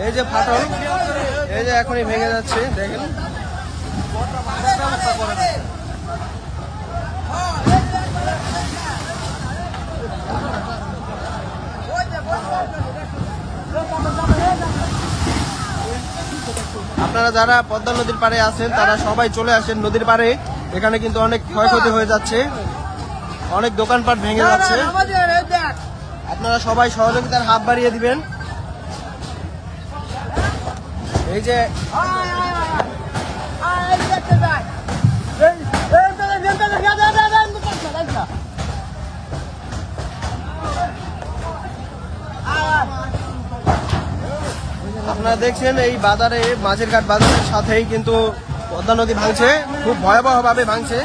এই যে ফাটল, এই যে এখনই ভেঙে যাচ্ছে, দেখেন। আপনারা যারা পদ্মা নদীর পাড়ে আছেন তারা সবাই চলে আসেন নদীর পাড়ে। এখানে কিন্তু অনেক ক্ষয়ক্ষতি হয়ে যাচ্ছে, অনেক দোকানপাট ভেঙে যাচ্ছে। আপনারা সবাই সহযোগিতার হাত বাড়িয়ে দিবেন। এই যে আপনারা দেখছেন এই বাজারে, মাঝের ঘাট বাজারের সাথেই কিন্তু পদ্মা নদী ভাঙছে, খুব ভয়াবহ ভাবে ভাঙছে।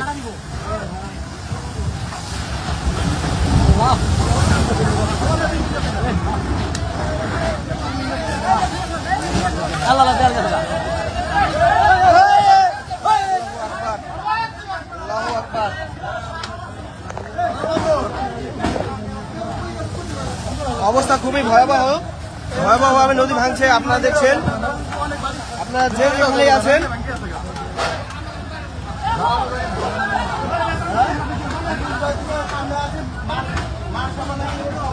অবস্থা খুবই ভয়াবহ, ভয়াবহভাবে নদী ভাঙছে। আপনারা দেখছেন, আপনারা যে যেখানে আছেন,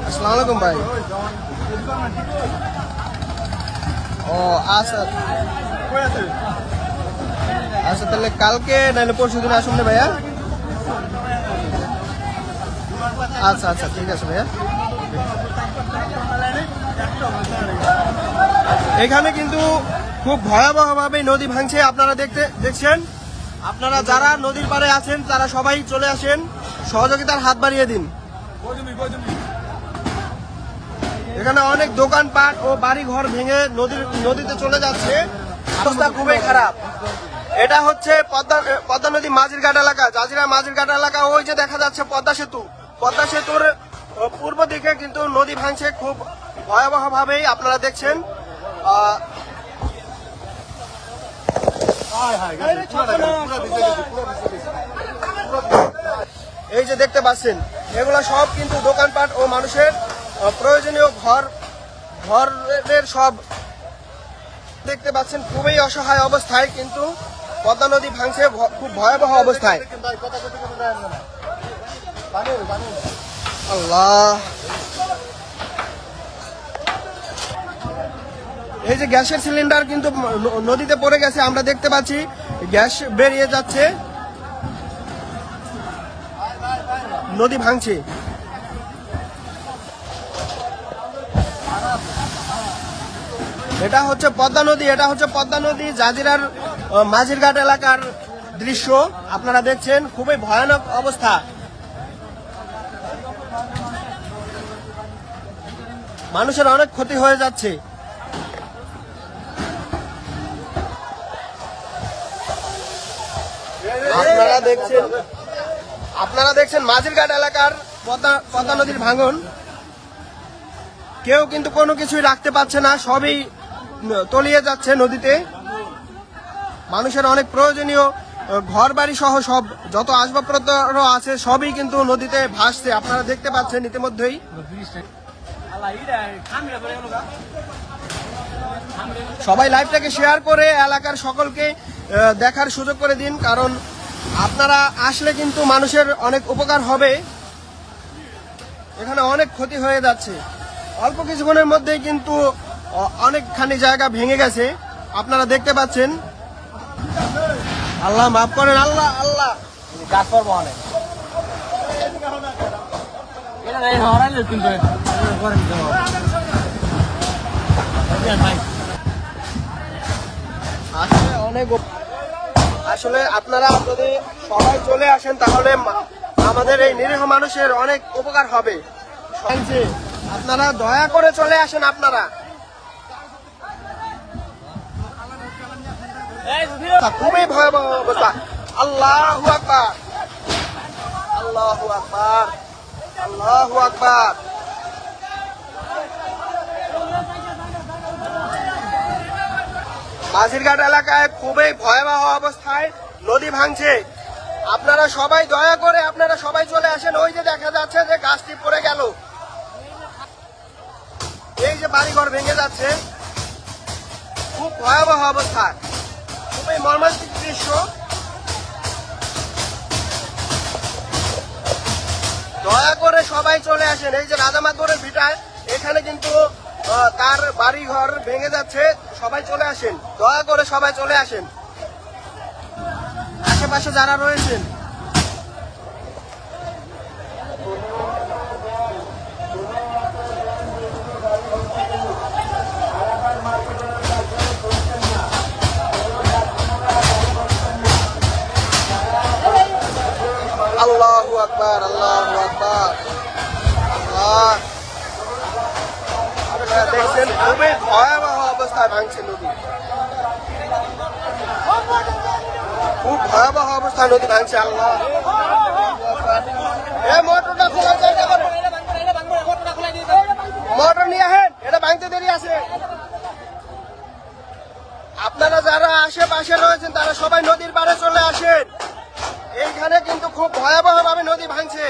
আসসালামু আলাইকুম ভাই। ও আচ্ছা আচ্ছা, তাহলে কালকে নাহলে পরশু দিন আসুন না ভাইয়া। আচ্ছা আচ্ছা, ঠিক আছে ভাইয়া। এখানে কিন্তু খুব ভয়াবহভাবে নদী ভাঙছে, আপনারা দেখছেন। আপনারা যারা নদীর পাড়ে আছেন তারা সবাই চলে আসেন, সহযোগিতার হাত বাড়িয়ে দিন। এখানে অনেক দোকানপাট ও বাড়ি ঘর ভেঙে নদীতে চলে যাচ্ছে, অবস্থা খুবই খারাপ। এটা হচ্ছে পদ্মা নদী মাঝির ঘাট এলাকা, জাজিরা মাঝির ঘাট এলাকা। ওই যে দেখা যাচ্ছে পদ্মা সেতু, পদ্মা সেতুর পূর্ব দিকে কিন্তু নদী ভাঙছে খুব ভয়াবহ ভাবেই, আপনারা দেখছেন। এই যে দেখতে পাচ্ছেন, এগুলা সব কিন্তু দোকানপাট ও মানুষের প্রয়োজনীয় ঘরের সব দেখতে পাচ্ছেন। খুবই অসহায় অবস্থায় কিন্তু পদ্মা নদী ভাঙছে খুব ভয়াবহ অবস্থায়। আল্লাহ, এই যে গ্যাসের সিলিন্ডার কিন্তু নদীতে পড়ে গেছে, আমরা দেখতে পাচ্ছি গ্যাস বেরিয়ে যাচ্ছে, নদী ভাঙছে। এটা হচ্ছে পদ্মা নদী, এটা হচ্ছে পদ্মা নদী জাজিরার মাঝির ঘাট এলাকার দৃশ্য, আপনারা দেখছেন। খুবই ভয়ানক অবস্থা, মানুষের অনেক ক্ষতি হয়ে যাচ্ছে। আপনারা দেখছেন মাঝির ঘাট এলাকার পদ্মা নদীর ভাঙন। কেউ কিন্তু কোনো কিছুই রাখতে পারছে না, সবই তলিয়ে যাচ্ছে নদীতে। মানুষের অনেক প্রয়োজনীয় ঘর বাড়ি সহ সব যত আসবাবপত্র আছে সবই কিন্তু নদীতে ভাসছে, আপনারা দেখতে পাচ্ছেন ইতিমধ্যেই। সবাই লাইভটাকে শেয়ার করে এলাকার সকলকে দেখার সুযোগ করে দিন, কারণ আপনারা আসলে কিন্তু মানুষের অনেক উপকার হবে। এখানে অনেক ক্ষতি হয়ে যাচ্ছে, অল্প কিছুক্ষণের মধ্যেই কিন্তু অনেকখানি জায়গা ভেঙে গেছে, আপনারা দেখতে পাচ্ছেন। আল্লাহ মাফ করেন, আল্লাহ আল্লাহ। আসলে আপনারা যদি সবাই চলে আসেন তাহলে আমাদের এই নিরীহ মানুষের অনেক উপকার হবে। আপনারা দয়া করে চলে আসেন। আপনারা খুবই ভয়াবহ অবস্থা। আল্লাহু আকবার, আল্লাহু আকবার, আল্লাহু আকবার। মাঝিরঘাট এলাকায় খুবই ভয়াবহ অবস্থায় নদী ভাঙছে। আপনারা সবাই দয়া করে আপনারা সবাই চলে আসেন। ওই যে দেখা যাচ্ছে যে গাছটি পড়ে গেল, যে বাড়িঘর ভেঙে যাচ্ছে, খুব ভয়াবহ অবস্থা, খুবই মর্মান্তিক দৃশ্য। দয়া করে সবাই চলে আসেন। এই যে রাজামাতবরের ভিটায় এখানে কিন্তু তার বাড়ি ঘর ভেঙে যাচ্ছে, সবাই চলে আসেন, দয়া করে সবাই চলে আসেন, আশেপাশে যারা রয়েছেন। আল্লাহু আকবার, আল্লাহু আকবার। আল্লাহ, আপনারা দেখছেন খুবই ভয়াবহ অবস্থায় ভাঙছে নদী, খুব ভয়াবহ অবস্থায় নদী ভাঙছে। আল্লাহ, মোটরটা খোলার চেষ্টা করো, মোটর নিয়ে আসেন, এটা ভাঙতে দেরি আছে। আপনারা যারা আশেপাশে রয়েছেন তারা সবাই নদীর পাড়ে চলে আসেন। এইখানে কিন্তু খুব ভয়াবহ ভাবে নদী ভাঙছে।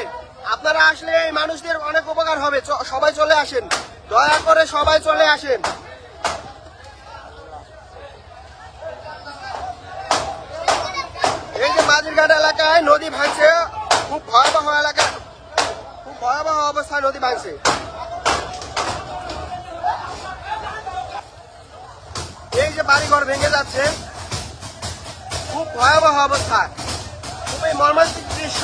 আপনারা আসলে এই মানুষদের অনেক উপকার হবে, সবাই চলে আসেন, দয়া করে সবাই চলে আসেন। এই যে মাঝিরঘাট এলাকায় নদী ভাঙছে, খুব ভয়াবহ এলাকা, খুব ভয়াবহ অবস্থায় নদী ভাঙছে। এই যে বাড়িঘর ভেঙে যাচ্ছে, খুব ভয়াবহ অবস্থা, খুবই মর্মান্তিক দৃশ্য।